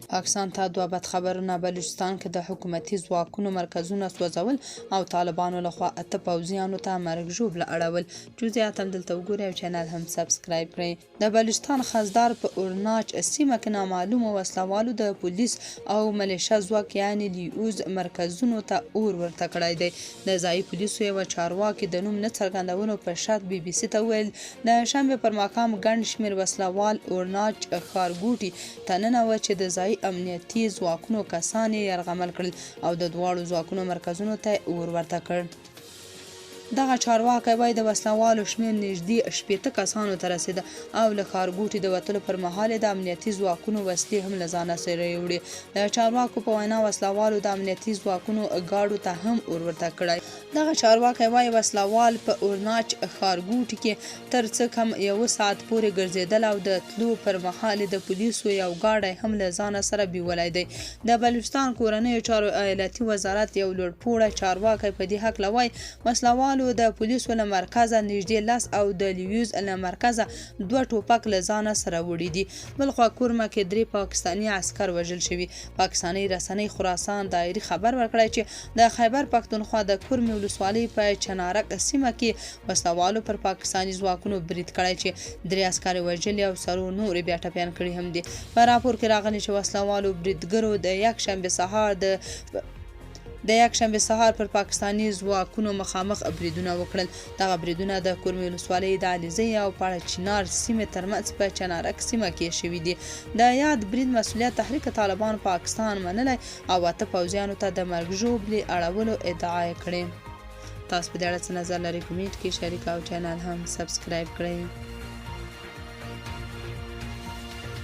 پاکستان ته دوه بد خبرونه. بلوچستان کې د حکومتي ځواکونو مرکزونه سوځول او طالبانو لخوا 8 پوځیانو ته مرګ ژوبله اړول. جزئیات هم دلته وګورئ او چینل هم سبسکرایب کړئ. د بلوچستان خزدار په اورناچ سیمه کې نامعلومو وسلوالو د پولیس او ملیشه ځواک یعنې لیوز مرکزونو ته اور ورته کړی دی. د ځایي پولیسو یوه چارواکي د نوم نه څرګندولو په شرط BBC ته وویل د شنبې پر ماښام ګڼ شمېر وسلوال اورناچ ښارګوټي ته ننوت چې د ځایي امنیتي ځواکونو کسان یې یرغمل کړل او د دواړو ځواکونو مرکزونو ته اور ورته کړ. دغه چارواکی وایي د وسلوالو شمېر نږدې 80 کسانو ته رسېده او له ښارګوټي د وتلو پر مهال د امنیتي ځواکونو وسلې هم له ځانه سره وړي. د چارواکو په وینا وسلوالو د امنیتي ځواکونو ګاډو ته هم اور ورته کړی. دغه چارواکی وایي وسلوال په اورناچ ښارګوټي کې تر څه کم 1 ساعت پورې ګرځېدل او د تلو پر مهال د پولیسو یو ګاډی هم له ځانه سره بیولی دی. د بلوچستان کورنیو چارو ایالتي وزارت یو لوړپوړی چارواکی په دې هکله وایي وسلوالو د پولیسو له مرکزه نږدې 10 او د لیوز له مرکزه 2 ټوپک له ځانه سره وړي دي. بلخوا کورمه کې 3 پاکستاني عسکر وژل شوي. پاکستاني رسنۍ خراسان دایري خبر ورکړی چې د خیبر پښتونخوا د کورمې ولسوالۍ په چنارک سیمه کې وسلوالو پر پاکستاني ځواکونو برید کړی چې 3 عسکر وژلي او سرو نور بیا ټپیان کړي هم دي. په راپور کې راغلي چې وسلوالو بریدګرو د یکشنبې سهار پر پاکستاني ځواکونو مخامخ بریدونه وکړل. دغه بریدونه د کورمې ولسوالۍ د علیزي او پاړه چنار سیمې ترمنځ په چنارک سیمه کې شوي دي. د یاد برید مسؤلیت تحریک طالبان پاکستان منلی او 8 پوځیانو ته د مرګ ژوبلې اړولو ادعا یې کړې. تاسو په دې اړه څه نظر لرئ؟ کمنټ کې شریک او چینل هم سبسکرایب کړئ.